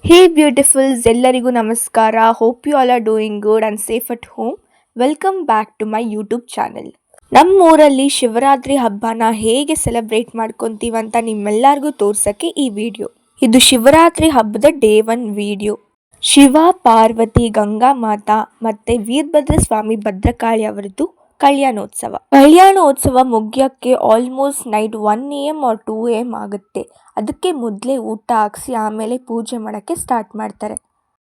ಹೇ beautifuls, ಎಲ್ಲರಿಗೂ ನಮಸ್ಕಾರ. Hope you all are doing good and safe at home. Welcome back to my YouTube channel. ನಮ್ಮೂರಲ್ಲಿ ಶಿವರಾತ್ರಿ ಹಬ್ಬನ ಹೇಗೆ celebrate ಮಾಡ್ಕೊತೀವಂತ ನಿಮ್ಮೆಲ್ಲರಿಗೂ ತೋರ್ಸೋಕ್ಕೆ ಈ ವಿಡಿಯೋ. ಇದು ಶಿವರಾತ್ರಿ ಹಬ್ಬದ ಡೇ 1 ವಿಡಿಯೋ. ಶಿವ, ಪಾರ್ವತಿ, ಗಂಗಾ ಮಾತಾ ಮತ್ತು ವೀರಭದ್ರ ಸ್ವಾಮಿ ಭದ್ರಕಾಳಿ ಅವರದ್ದು ಕಲ್ಯಾಣೋತ್ಸವ ಮುಗಿಯೋಕ್ಕೆ almost night 1 AM or 2 AM ಆಗುತ್ತೆ. ಅದಕ್ಕೆ ಮೊದಲೇ ಊಟ ಹಾಕ್ಸಿ ಆಮೇಲೆ ಪೂಜೆ ಮಾಡೋಕ್ಕೆ ಸ್ಟಾರ್ಟ್ ಮಾಡ್ತಾರೆ.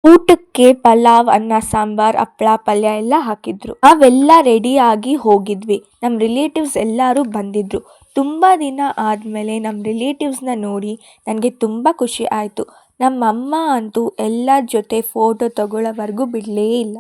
ಊಟಕ್ಕೆ ಪಲಾವ್, ಅನ್ನ, ಸಾಂಬಾರ್, ಹಪ್ಪಳ, ಪಲ್ಯ ಎಲ್ಲ ಹಾಕಿದ್ರು. ನಾವೆಲ್ಲ ರೆಡಿಯಾಗಿ ಹೋಗಿದ್ವಿ. ನಮ್ಮ ರಿಲೇಟಿವ್ಸ್ ಎಲ್ಲರೂ ಬಂದಿದ್ರು. ತುಂಬ ದಿನ ಆದಮೇಲೆ ನಮ್ಮ ರಿಲೇಟಿವ್ಸ್ನ ನೋಡಿ ನನಗೆ ತುಂಬ ಖುಷಿ ಆಯಿತು. ನಮ್ಮಮ್ಮ ಅಂತೂ ಎಲ್ಲರ ಜೊತೆ ಫೋಟೋ ತಗೊಳ್ಳೋವರೆಗೂ ಬಿಡಲೇ ಇಲ್ಲ.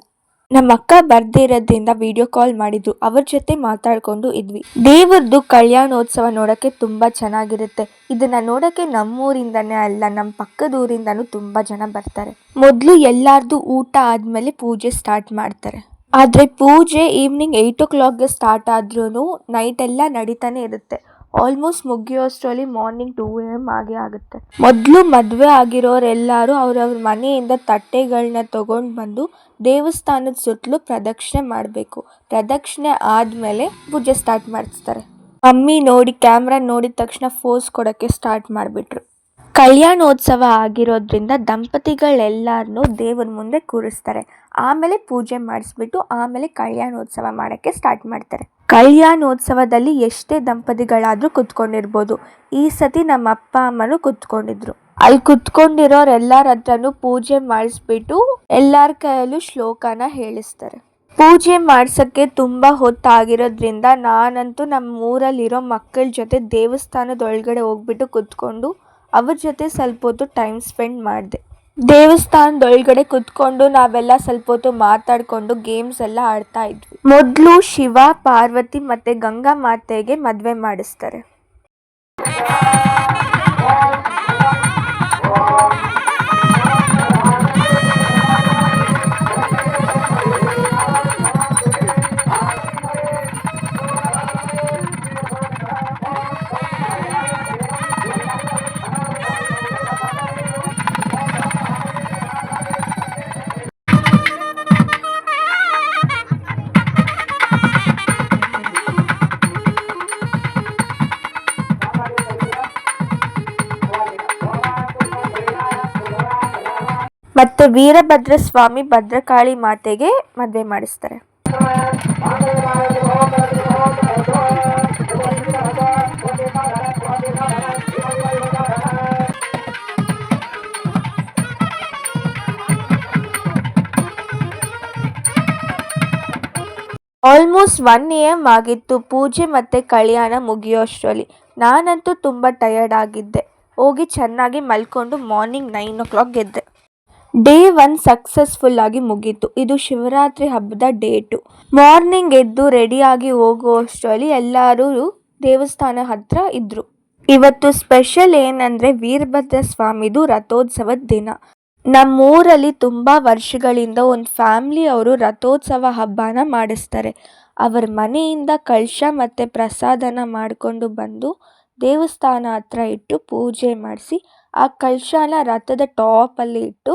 ನಮ್ಮ ಅಕ್ಕ ಬರ್ದೇ ಇರೋದ್ರಿಂದ ವಿಡಿಯೋ ಕಾಲ್ ಮಾಡಿದ್ರು. ಅವ್ರ ಜೊತೆ ಮಾತಾಡ್ಕೊಂಡು ಇದ್ವಿ. ದೇವರದ್ದು ಕಲ್ಯಾಣೋತ್ಸವ ನೋಡೋಕ್ಕೆ ತುಂಬ ಚೆನ್ನಾಗಿರುತ್ತೆ. ಇದನ್ನ ನೋಡೋಕ್ಕೆ ನಮ್ಮೂರಿಂದನೇ ಅಲ್ಲ, ನಮ್ಮ ಪಕ್ಕದ ಊರಿಂದನೂ ತುಂಬ ಜನ ಬರ್ತಾರೆ. ಮೊದಲು ಎಲ್ಲಾರ್ದು ಊಟ ಆದಮೇಲೆ ಪೂಜೆ ಸ್ಟಾರ್ಟ್ ಮಾಡ್ತಾರೆ. ಆದರೆ ಪೂಜೆ ಈವ್ನಿಂಗ್ 8 o'clockಗೆ ಸ್ಟಾರ್ಟ್ ಆದ್ರೂ ನೈಟ್ ಎಲ್ಲ ನಡೀತಾನೆ ಇರುತ್ತೆ. ಆಲ್ಮೋಸ್ಟ್ ಮುಗಿಯೋಷ್ಟರಲ್ಲಿ ಮಾರ್ನಿಂಗ್ 2 AM ಆಗೇ ಆಗುತ್ತೆ. ಮೊದಲು ಮದುವೆ ಆಗಿರೋರೆಲ್ಲರೂ ಅವ್ರವ್ರ ಮನೆಯಿಂದ ತಟ್ಟೆಗಳನ್ನ ತಗೊಂಡು ಬಂದು ದೇವಸ್ಥಾನದ ಸುತ್ತಲೂ ಪ್ರದಕ್ಷಿಣೆ ಮಾಡಬೇಕು. ಪ್ರದಕ್ಷಿಣೆ ಆದಮೇಲೆ ಪೂಜೆ ಸ್ಟಾರ್ಟ್ ಮಾಡಿಸ್ತಾರೆ. ಮಮ್ಮಿ ಕ್ಯಾಮ್ರಾ ನೋಡಿದ ತಕ್ಷಣ ಫೋಸ್ ಕೊಡೋಕ್ಕೆ ಸ್ಟಾರ್ಟ್ ಮಾಡಿಬಿಟ್ರು. ಕಲ್ಯಾಣೋತ್ಸವ ಆಗಿರೋದ್ರಿಂದ ದಂಪತಿಗಳೆಲ್ಲರನ್ನೂ ದೇವರ ಮುಂದೆ ಕೂರಿಸ್ತಾರೆ. ಆಮೇಲೆ ಪೂಜೆ ಮಾಡಿಸ್ಬಿಟ್ಟು ಆಮೇಲೆ ಕಲ್ಯಾಣೋತ್ಸವ ಮಾಡೋಕ್ಕೆ ಸ್ಟಾರ್ಟ್ ಮಾಡ್ತಾರೆ. ಕಲ್ಯಾಣೋತ್ಸವದಲ್ಲಿ ಎಷ್ಟೇ ದಂಪತಿಗಳಾದರೂ ಕುತ್ಕೊಂಡಿರ್ಬೋದು. ಈ ಸತಿ ನಮ್ಮ ಅಪ್ಪ ಅಮ್ಮನೂ ಕುತ್ಕೊಂಡಿದ್ರು. ಅಲ್ಲಿ ಕುತ್ಕೊಂಡಿರೋರೆಲ್ಲರ ಹತ್ರನೂ ಪೂಜೆ ಮಾಡಿಸ್ಬಿಟ್ಟು ಎಲ್ಲರ ಕೈಯಲ್ಲೂ ಶ್ಲೋಕನ ಹೇಳಿಸ್ತಾರೆ. ಪೂಜೆ ಮಾಡ್ಸೋಕ್ಕೆ ತುಂಬ ಹೊತ್ತಾಗಿರೋದ್ರಿಂದ ನಾನಂತೂ ನಮ್ಮ ಊರಲ್ಲಿರೋ ಮಕ್ಕಳ ಜೊತೆ ದೇವಸ್ಥಾನದ ಒಳಗಡೆ ಹೋಗ್ಬಿಟ್ಟು ಕುತ್ಕೊಂಡು ಅವ್ರ ಜೊತೆ ಸ್ವಲ್ಪ ಹೊತ್ತು ಟೈಮ್ ಸ್ಪೆಂಡ್ ಮಾಡಿದೆ. ದೇವಸ್ಥಾನದೊಳಗಡೆ ಕುತ್ಕೊಂಡು ನಾವೆಲ್ಲ ಸ್ವಲ್ಪ ಹೊತ್ತು ಮಾತಾಡಿಕೊಂಡು ಗೇಮ್ಸ್ ಎಲ್ಲ ಆಡ್ತಾ ಇದ್ವಿ. ಮೊದಲು ಶಿವ, ಪಾರ್ವತಿ ಮತ್ತು ಗಂಗಾ ಮಾತೆಗೆ ಮದುವೆ ಮಾಡಿಸ್ತಾರೆ. ಮತ್ತು ವೀರಭದ್ರ ಸ್ವಾಮಿ ಭದ್ರಕಾಳಿ ಮಾತೆಗೆ ಮದುವೆ ಮಾಡಿಸ್ತಾರೆ. ಆಲ್ಮೋಸ್ಟ್ 1 AM ಆಗಿತ್ತು ಪೂಜೆ ಮತ್ತು ಕಲ್ಯಾಣ ಮುಗಿಯೋಷ್ಟರಲ್ಲಿ. ನಾನಂತೂ ತುಂಬ ಟಯರ್ಡ್ ಆಗಿದ್ದೆ. ಹೋಗಿ ಚೆನ್ನಾಗಿ ಮಲ್ಕೊಂಡು ಮಾರ್ನಿಂಗ್ 9 o'clock ಎದ್ದೆ. ಡೇ 1 ಸಕ್ಸಸ್ಫುಲ್ ಆಗಿ ಮುಗೀತು. ಇದು ಶಿವರಾತ್ರಿ ಹಬ್ಬದ ಡೇ 2. ಮಾರ್ನಿಂಗ್ ಎದ್ದು ರೆಡಿಯಾಗಿ ಹೋಗುವಷ್ಟರಲ್ಲಿ ಎಲ್ಲರೂ ದೇವಸ್ಥಾನ ಹತ್ರ ಇದ್ರು. ಇವತ್ತು ಸ್ಪೆಷಲ್ ಏನಂದರೆ ವೀರಭದ್ರ ಸ್ವಾಮಿದು ರಥೋತ್ಸವದ ದಿನ. ನಮ್ಮೂರಲ್ಲಿ ತುಂಬ ವರ್ಷಗಳಿಂದ ಒಂದು ಫ್ಯಾಮ್ಲಿ ಅವರು ರಥೋತ್ಸವ ಹಬ್ಬನ ಮಾಡಿಸ್ತಾರೆ. ಅವರ ಮನೆಯಿಂದ ಕಳಶ ಮತ್ತು ಪ್ರಸಾದನ ಮಾಡಿಕೊಂಡು ಬಂದು ದೇವಸ್ಥಾನ ಹತ್ರ ಇಟ್ಟು ಪೂಜೆ ಮಾಡಿಸಿ ಆ ಕಳಶನ ರಥದ ಟಾಪಲ್ಲಿ ಇಟ್ಟು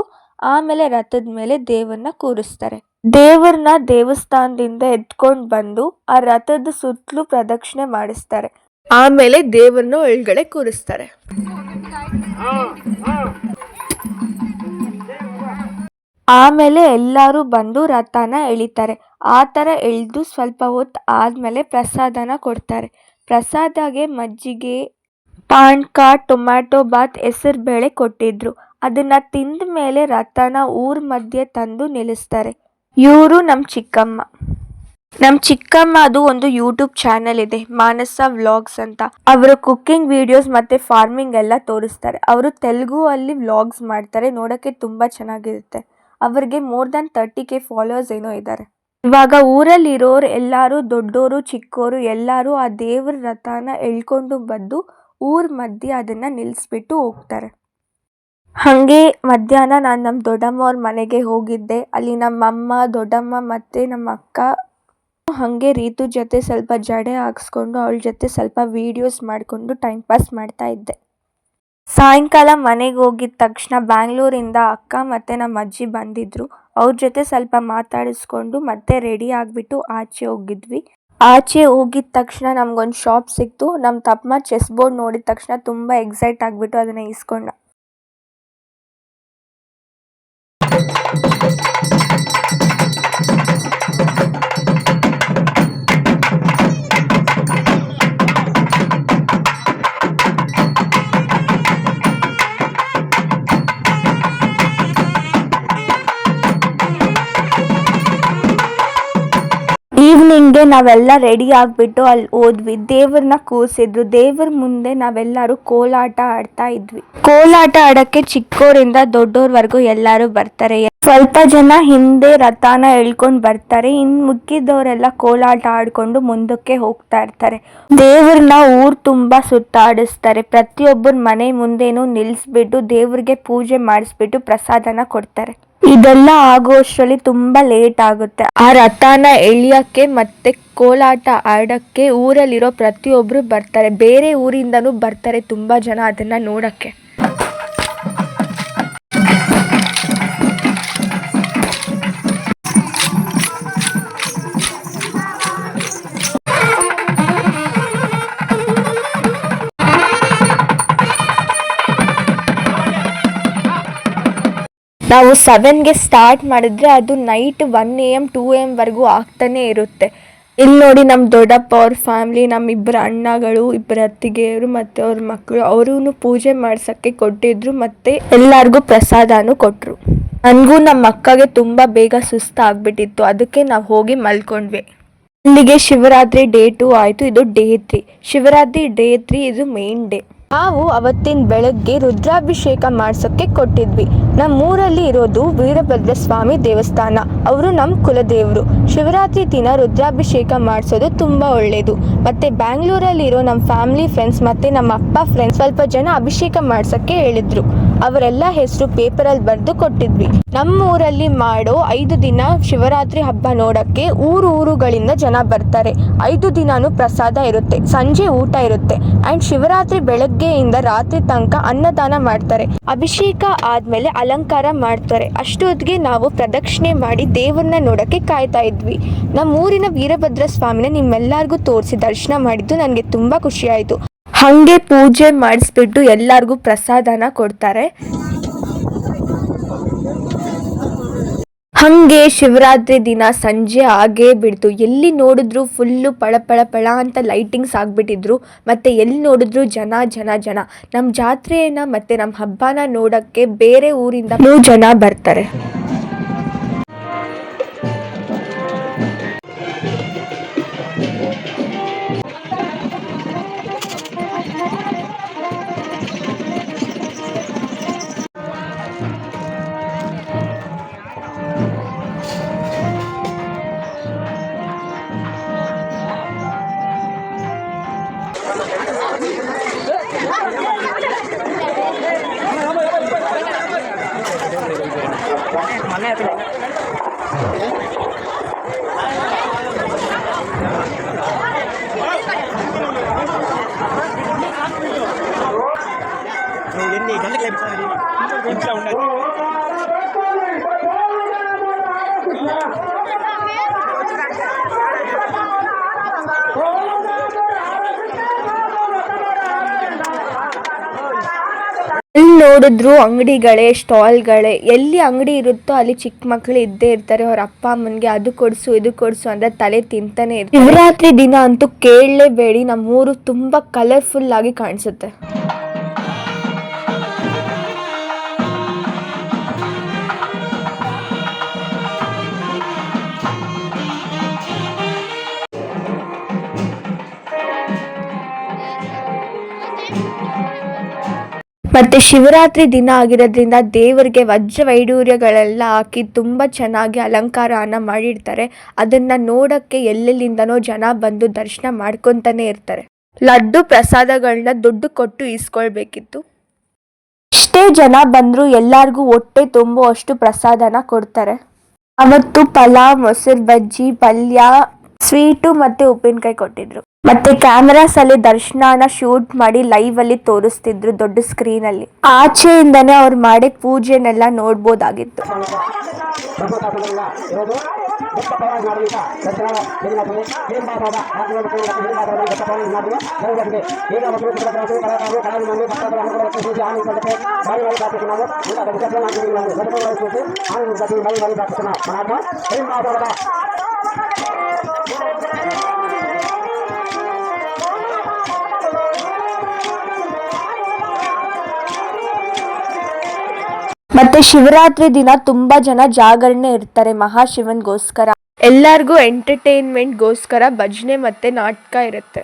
ಆಮೇಲೆ ರಥದ ಮೇಲೆ ದೇವರನ್ನ ಕೂರಿಸ್ತಾರೆ. ದೇವರನ್ನ ದೇವಸ್ಥಾನದಿಂದ ಎತ್ಕೊಂಡು ಬಂದು ಆ ರಥದ ಸುತ್ತಲೂ ಪ್ರದಕ್ಷಿಣೆ ಮಾಡಿಸ್ತಾರೆ. ಆಮೇಲೆ ದೇವರನ್ನ ಒಳಗಡೆ ಕೂರಿಸ್ತಾರೆ. ಆಮೇಲೆ ಎಲ್ಲರೂ ಬಂದು ರಥನ ಎಳಿತಾರೆ. ಆ ಥರ ಎಳೆದು ಸ್ವಲ್ಪ ಹೊತ್ತು ಆದಮೇಲೆ ಪ್ರಸಾದನ ಕೊಡ್ತಾರೆ. ಪ್ರಸಾದಗೆ ಮಜ್ಜಿಗೆ, ಪಾನಕ, ಟೊಮ್ಯಾಟೊ ಬಾತ್, ಹೆಸರುಬೇಳೆ ಕೊಟ್ಟಿದ್ರು. ಅದನ್ನು ತಿಂದ ಮೇಲೆ ರಥನ ಊರ ಮಧ್ಯೆ ತಂದು ನಿಲ್ಲಿಸ್ತಾರೆ. ಇವರು ನಮ್ಮ ಚಿಕ್ಕಮ್ಮ. ಅದು ಒಂದು ಯೂಟ್ಯೂಬ್ ಚಾನಲ್ ಇದೆ, ಮಾನಸ ವ್ಲಾಗ್ಸ್ ಅಂತ. ಅವರು ಕುಕ್ಕಿಂಗ್ ವಿಡಿಯೋಸ್ ಮತ್ತು ಫಾರ್ಮಿಂಗ್ ಎಲ್ಲ ತೋರಿಸ್ತಾರೆ. ಅವರು ತೆಲುಗು ಅಲ್ಲಿ ವ್ಲಾಗ್ಸ್ ಮಾಡ್ತಾರೆ. ನೋಡೋಕ್ಕೆ ತುಂಬ ಚೆನ್ನಾಗಿರುತ್ತೆ. ಅವ್ರಿಗೆ more than 30K ಫಾಲೋವರ್ಸ್ ಏನೋ ಇದ್ದಾರೆ. ಇವಾಗ ಊರಲ್ಲಿರೋರು ಎಲ್ಲರೂ, ದೊಡ್ಡೋರು ಚಿಕ್ಕೋರು ಎಲ್ಲರೂ ಆ ದೇವ್ರ ರಥನ ಎಳ್ಕೊಂಡು ಬಂದು ಊರ ಮಧ್ಯೆ ಅದನ್ನು ನಿಲ್ಲಿಸ್ಬಿಟ್ಟು ಹೋಗ್ತಾರೆ. ಹಾಗೆ ಮಧ್ಯಾಹ್ನ ನಾನು ನಮ್ಮ ದೊಡ್ಡಮ್ಮವ್ರ ಮನೆಗೆ ಹೋಗಿದ್ದೆ. ಅಲ್ಲಿ ನಮ್ಮಮ್ಮ, ದೊಡ್ಡಮ್ಮ ಮತ್ತು ನಮ್ಮ ಅಕ್ಕ ಹಾಗೆ ರೀತು ಜೊತೆ ಸ್ವಲ್ಪ ಜಡೆ ಹಾಕ್ಸ್ಕೊಂಡು ಅವಳ ಜೊತೆ ಸ್ವಲ್ಪ ವೀಡಿಯೋಸ್ ಮಾಡಿಕೊಂಡು ಟೈಮ್ ಪಾಸ್ ಮಾಡ್ತಾ ಇದ್ದೆ. ಸಾಯಂಕಾಲ ಮನೆಗೆ ಹೋಗಿದ ತಕ್ಷಣ ಬ್ಯಾಂಗ್ಳೂರಿಂದ ಅಕ್ಕ ಮತ್ತು ನಮ್ಮ ಅಜ್ಜಿ ಬಂದಿದ್ರು. ಅವ್ರ ಜೊತೆ ಸ್ವಲ್ಪ ಮಾತಾಡಿಸ್ಕೊಂಡು ಮತ್ತೆ ರೆಡಿ ಆಗಿಬಿಟ್ಟು ಆಚೆ ಹೋಗಿದ್ವಿ. ಆಚೆ ಹೋಗಿದ ತಕ್ಷಣ ನಮ್ಗೊಂದು ಶಾಪ್ ಸಿಕ್ತು. ನಮ್ಮ ತಮ್ಮ ಚೆಸ್ ಬೋರ್ಡ್ ನೋಡಿದ ತಕ್ಷಣ ತುಂಬ ಎಕ್ಸೈಟ್ ಆಗಿಬಿಟ್ಟು ಅದನ್ನು ಇಸ್ಕೊಂಡ. ಈವ್ನಿಂಗ್ಗೆ ನಾವೆಲ್ಲ ರೆಡಿ ಆಗಿಬಿಟ್ಟು ಅಲ್ಲಿ ಹೋದ್ವಿ. ದೇವ್ರನ್ನ ಕೂರಿಸಿದ್ರು. ದೇವ್ರ ಮುಂದೆ ನಾವೆಲ್ಲರೂ ಕೋಲಾಟ ಆಡ್ತಾ ಇದ್ವಿ. ಕೋಲಾಟ ಆಡಕ್ಕೆ ಚಿಕ್ಕವರಿಂದ ದೊಡ್ಡೋರ್ವರೆಗೂ ಎಲ್ಲರೂ ಬರ್ತಾರೆ. ಸ್ವಲ್ಪ ಜನ ಹಿಂದೆ ರಥನ ಎಳ್ಕೊಂಡು ಬರ್ತಾರೆ. ಇನ್ನು ಮಿಕ್ಕಿದವರೆಲ್ಲ ಕೋಲಾಟ ಆಡ್ಕೊಂಡು ಮುಂದಕ್ಕೆ ಹೋಗ್ತಾ ಇರ್ತಾರೆ. ದೇವ್ರನ್ನ ಊರ್ ತುಂಬಾ ಸುತ್ತಾಡಿಸ್ತಾರೆ. ಪ್ರತಿಯೊಬ್ಬರ ಮನೆ ಮುಂದೆನೂ ನಿಲ್ಲಿಸ್ಬಿಟ್ಟು ದೇವ್ರಿಗೆ ಪೂಜೆ ಮಾಡಿಸ್ಬಿಟ್ಟು ಪ್ರಸಾದನ ಕೊಡ್ತಾರೆ. ಇದೆಲ್ಲ ಆಗೋಷ್ಟರಲ್ಲಿ ತುಂಬಾ ಲೇಟ್ ಆಗುತ್ತೆ. ಆ ರಥನ ಎಳಿಯಕ್ಕೆ ಮತ್ತೆ ಕೋಲಾಟ ಆಡಕ್ಕೆ ಊರಲ್ಲಿರೋ ಪ್ರತಿಯೊಬ್ರು ಬರ್ತಾರೆ. ಬೇರೆ ಊರಿಂದನೂ ಬರ್ತಾರೆ ತುಂಬಾ ಜನ ಅದನ್ನ ನೋಡಕ್ಕೆ. ನಾವು 7ಗೆ ಸ್ಟಾರ್ಟ್ ಮಾಡಿದ್ರೆ ಅದು ನೈಟ್ 1 AM 2 AM ವರೆಗೂ ಆಗ್ತಾನೆ ಇರುತ್ತೆ. ಇಲ್ಲಿ ನೋಡಿ ನಮ್ಮ ದೊಡ್ಡಪ್ಪ ಅವ್ರ ಫ್ಯಾಮ್ಲಿ, ನಮ್ಮ ಇಬ್ಬರು ಅಣ್ಣಗಳು, ಇಬ್ಬರು ಅತ್ತಿಗೆಯರು ಮತ್ತು ಅವ್ರ ಮಕ್ಕಳು ಅವರೂ ಪೂಜೆ ಮಾಡ್ಸೋಕ್ಕೆ ಕೊಟ್ಟಿದ್ರು ಮತ್ತು ಎಲ್ಲರಿಗೂ ಪ್ರಸಾದನೂ ಕೊಟ್ಟರು. ನನಗೂ ನಮ್ಮ ಅಕ್ಕಗೆ ತುಂಬ ಬೇಗ ಸುಸ್ತಾಗ್ಬಿಟ್ಟಿತ್ತು. ಅದಕ್ಕೆ ನಾವು ಹೋಗಿ ಮಲ್ಕೊಂಡ್ವಿ. ಇಲ್ಲಿಗೆ ಶಿವರಾತ್ರಿ ಡೇ 2 ಆಯಿತು. ಇದು ಡೇ 3. ಶಿವರಾತ್ರಿ ಡೇ 3 ಇದು ಮೇನ್ ಡೇ. ನಾವು ಅವತ್ತಿನ ಬೆಳಗ್ಗೆ ರುದ್ರಾಭಿಷೇಕ ಮಾಡ್ಸೋಕ್ಕೆ ಕೊಟ್ಟಿದ್ವಿ. ನಮ್ಮೂರಲ್ಲಿ ಇರೋದು ವೀರಭದ್ರ ಸ್ವಾಮಿ ದೇವಸ್ಥಾನ. ಅವರು ನಮ್ಮ ಕುಲದೇವರು. ಶಿವರಾತ್ರಿ ದಿನ ರುದ್ರಾಭಿಷೇಕ ಮಾಡಿಸೋದು ತುಂಬ ಒಳ್ಳೆಯದು. ಮತ್ತು ಬ್ಯಾಂಗ್ಳೂರಲ್ಲಿರೋ ನಮ್ಮ ಫ್ಯಾಮಿಲಿ ಫ್ರೆಂಡ್ಸ್ ಮತ್ತು ನಮ್ಮ ಅಪ್ಪ ಫ್ರೆಂಡ್ಸ್ ಸ್ವಲ್ಪ ಜನ ಅಭಿಷೇಕ ಮಾಡ್ಸೋಕ್ಕೆ ಹೇಳಿದ್ರು. ಅವರೆಲ್ಲ ಹೆಸರು ಪೇಪರಲ್ಲಿ ಬರೆದು ಕೊಟ್ಟಿದ್ವಿ. ನಮ್ಮ ಊರಲ್ಲಿ ಮಾಡೋ 5 ದಿನ ಶಿವರಾತ್ರಿ ಹಬ್ಬ ನೋಡೋಕ್ಕೆ ಊರುಗಳಿಂದ ಜನ ಬರ್ತಾರೆ. 5 ದಿನಾನೂ ಪ್ರಸಾದ ಇರುತ್ತೆ, ಸಂಜೆ ಊಟ ಇರುತ್ತೆ ಆ್ಯಂಡ್ ಶಿವರಾತ್ರಿ ಬೆಳಗ್ಗೆಯಿಂದ ರಾತ್ರಿ ತನಕ ಅನ್ನದಾನ ಮಾಡ್ತಾರೆ. ಅಭಿಷೇಕ ಆದಮೇಲೆ ಅಲಂಕಾರ ಮಾಡ್ತಾರೆ. ಅಷ್ಟೊತ್ತಿಗೆ ನಾವು ಪ್ರದಕ್ಷಿಣೆ ಮಾಡಿ ದೇವ್ರನ್ನ ನೋಡೋಕ್ಕೆ ಕಾಯ್ತಾ ಇದ್ವಿ. ನಮ್ಮ ಊರಿನ ವೀರಭದ್ರ ಸ್ವಾಮಿನ ನಿಮ್ಮೆಲ್ಲರಿಗೂ ತೋರಿಸಿ ದರ್ಶನ ಮಾಡಿದ್ದು ನನಗೆ ತುಂಬ ಖುಷಿ ಆಯಿತು. ಹಾಗೆ ಪೂಜೆ ಮಾಡಿಸ್ಬಿಟ್ಟು ಎಲ್ಲರಿಗೂ ಪ್ರಸಾದನ ಕೊಡ್ತಾರೆ. ಹಾಗೆ ಶಿವರಾತ್ರಿ ದಿನ ಸಂಜೆ ಆಗೇ ಬಿಡ್ತು. ಎಲ್ಲಿ ನೋಡಿದ್ರು ಫುಲ್ಲು ಪಳ ಅಂತ ಲೈಟಿಂಗ್ಸ್ ಆಗಿಬಿಟ್ಟಿದ್ರು. ಮತ್ತು ಎಲ್ಲಿ ನೋಡಿದ್ರು ಜನ. ನಮ್ಮ ಜಾತ್ರೆಯನ್ನು ಮತ್ತು ನಮ್ಮ ಹಬ್ಬನ ನೋಡೋಕ್ಕೆ ಬೇರೆ ಊರಿಂದ ಜನ ಬರ್ತಾರೆ. ಎಲ್ಲಿ ನೋಡಿದ್ರು ಅಂಗಡಿಗಳೇ, ಸ್ಟಾಲ್ಗಳೇ. ಎಲ್ಲಿ ಅಂಗಡಿ ಇರುತ್ತೋ ಅಲ್ಲಿ ಚಿಕ್ಕ ಮಕ್ಕಳು ಇದ್ದೇ ಇರ್ತಾರೆ. ಅವ್ರ ಅಪ್ಪ ಅಮ್ಮನಿಗೆ ಅದು ಕೊಡಿಸು ಇದು ಕೊಡಿಸು ಅಂದರೆ ತಲೆ ತಿಂತಾನೆ ಇರ್ತಾರೆ. ಶಿವರಾತ್ರಿ ದಿನ ಅಂತೂ ಕೇಳಲೇಬೇಡಿ, ನಮ್ಮೂರು ತುಂಬ ಕಲರ್ಫುಲ್ ಆಗಿ ಕಾಣಿಸುತ್ತೆ. ಮತ್ತು ಶಿವರಾತ್ರಿ ದಿನ ಆಗಿರೋದ್ರಿಂದ ದೇವರಿಗೆ ವಜ್ರ ವೈಡೂರ್ಯಗಳೆಲ್ಲ ಹಾಕಿ ತುಂಬ ಚೆನ್ನಾಗಿ ಅಲಂಕಾರನ ಮಾಡಿರ್ತಾರೆ. ಅದನ್ನು ನೋಡೋಕ್ಕೆ ಎಲ್ಲೆಲ್ಲಿಂದನೋ ಜನ ಬಂದು ದರ್ಶನ ಮಾಡ್ಕೊತಾನೆ ಇರ್ತಾರೆ. ಲಡ್ಡು ಪ್ರಸಾದಗಳನ್ನ ದುಡ್ಡು ಕೊಟ್ಟು ಇಸ್ಕೊಳ್ಬೇಕಿತ್ತು. ಎಷ್ಟೇ ಜನ ಬಂದರೂ ಎಲ್ಲರಿಗೂ ಹೊಟ್ಟೆ ತುಂಬುವಷ್ಟು ಪ್ರಸಾದನ ಕೊಡ್ತಾರೆ. ಅವತ್ತು ಪಲಾವ್, ಮೊಸರು ಬಜ್ಜಿ, ಪಲ್ಯ, ಸ್ವೀಟು ಮತ್ತು ಉಪ್ಪಿನಕಾಯಿ ಕೊಟ್ಟಿದ್ರು. ಮತ್ತೆ ಕ್ಯಾಮರಾಸ್ ಅಲ್ಲಿ ದರ್ಶನನ ಶೂಟ್ ಮಾಡಿ ಲೈವ್ ಅಲ್ಲಿ ತೋರಿಸ್ತಿದ್ರು ದೊಡ್ಡ ಸ್ಕ್ರೀನ್ ಅಲ್ಲಿ. ಆಚೆಯಿಂದನೇ ಅವ್ರು ಮಾಡಿ ಪೂಜೆನೆಲ್ಲ ನೋಡ್ಬೋದಾಗಿತ್ತು. ಮತ್ತೆ ಶಿವರಾತ್ರಿ ದಿನ ತುಂಬಾ ಜನ ಜಾಗರಣೆ ಇರ್ತಾರೆ ಮಹಾಶಿವನ್ಗೋಸ್ಕರ. ಎಲ್ಲರಿಗೂ ಎಂಟರ್ಟೈನ್ಮೆಂಟ್ಗೋಸ್ಕರ ಭಜನೆ ಮತ್ತೆ ನಾಟಕ ಇರುತ್ತೆ.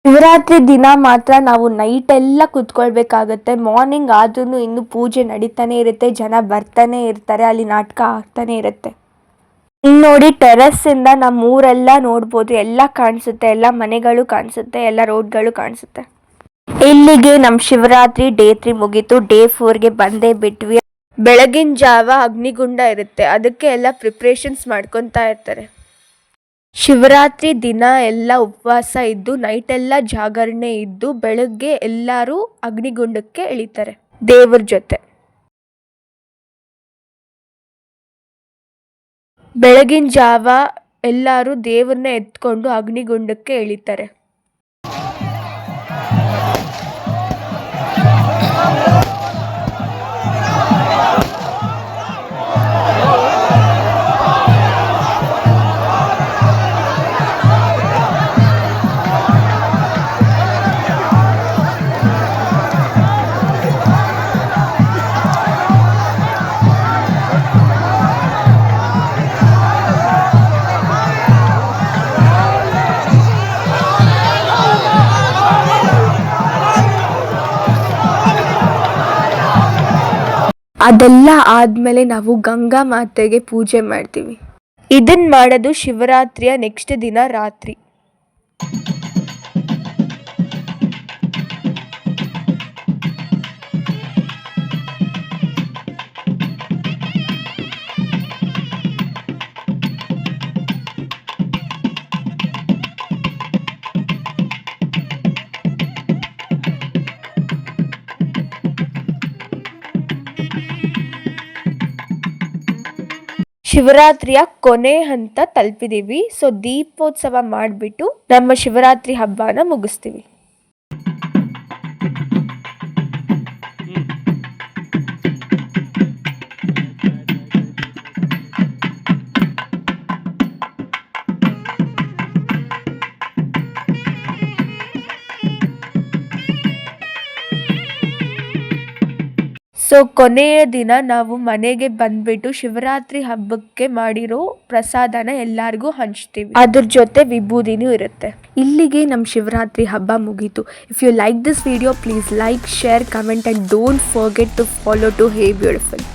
ಶಿವರಾತ್ರಿ ದಿನ ಮಾತ್ರ ನಾವು ನೈಟ್ ಎಲ್ಲ ಕುತ್ಕೊಳ್ಬೇಕಾಗತ್ತೆ. ಮಾರ್ನಿಂಗ್ ಆದ್ರೂ ಇನ್ನು ಪೂಜೆ ನಡೀತಾನೆ ಇರುತ್ತೆ, ಜನ ಬರ್ತಾನೆ ಇರ್ತಾರೆ, ಅಲ್ಲಿ ನಾಟಕ ಆಗ್ತಾನೆ ಇರುತ್ತೆ. ನೋಡಿ ಟೆರೆಸ್ ಇಂದ ನಮ್ಮ ಊರೆಲ್ಲ ನೋಡ್ಬೋದು, ಎಲ್ಲ ಕಾಣಿಸುತ್ತೆ, ಎಲ್ಲ ಮನೆಗಳು ಕಾಣಿಸುತ್ತೆ, ಎಲ್ಲ ರೋಡ್ಗಳು ಕಾಣಿಸುತ್ತೆ. ಇಲ್ಲಿಗೆ ನಮ್ಮ ಶಿವರಾತ್ರಿ ಡೇ 3 ಮುಗೀತು. ಡೇ 4ಗೆ ಬಂದೇ ಬಿಟ್ವಿ. ಬೆಳಗಿನ ಜಾವ ಅಗ್ನಿಗುಂಡ ಇರುತ್ತೆ, ಅದಕ್ಕೆ ಎಲ್ಲ ಪ್ರಿಪ್ರೇಷನ್ಸ್ ಮಾಡ್ಕೊತಾ ಇರ್ತಾರೆ. ಶಿವರಾತ್ರಿ ದಿನ ಎಲ್ಲ ಉಪವಾಸ ಇದ್ದು ನೈಟ್ ಎಲ್ಲ ಜಾಗರಣೆ ಇದ್ದು ಬೆಳಗ್ಗೆ ಎಲ್ಲರೂ ಅಗ್ನಿಗುಂಡಕ್ಕೆ ಇಳಿತಾರೆ ದೇವ್ರ ಜೊತೆ. ಬೆಳಗಿನ ಜಾವ ಎಲ್ಲರೂ ದೇವ್ರನ್ನ ಎತ್ಕೊಂಡು ಅಗ್ನಿಗುಂಡಕ್ಕೆ ಇಳಿತಾರೆ. ಅದೆಲ್ಲ ಆದಮೇಲೆ ನಾವು ಗಂಗಾ ಮಾತೆಗೆ ಪೂಜೆ ಮಾಡ್ತೀವಿ. ಇದನ್ನು ಮಾಡೋದು ಶಿವರಾತ್ರಿಯ ನೆಕ್ಸ್ಟ್ ದಿನ ರಾತ್ರಿ. ಶಿವರಾತ್ರಿಯ ಕೊನೆ ಹಂತ ತಲುಪಿದೀವಿ. ಸೊ ದೀಪೋತ್ಸವ ಮಾಡಿಬಿಟ್ಟು ನಮ್ಮ ಶಿವರಾತ್ರಿ ಹಬ್ಬನ ಮುಗಿಸ್ತೀವಿ. ಸೊ ಕೊನೆಯ ದಿನ ನಾವು ಮನೆಗೆ ಬಂದ್ಬಿಟ್ಟು ಶಿವರಾತ್ರಿ ಹಬ್ಬಕ್ಕೆ ಮಾಡಿರೋ ಪ್ರಸಾದನ ಎಲ್ಲರಿಗೂ ಹಂಚ್ತೀವಿ. ಅದ್ರ ಜೊತೆ ವಿಭೂದಿನೂ ಇರುತ್ತೆ. ಇಲ್ಲಿಗೆ ನಮ್ಮ ಶಿವರಾತ್ರಿ ಹಬ್ಬ ಮುಗೀತು. If you like this video please like, share, comment and don't forget to follow to hey beautiful.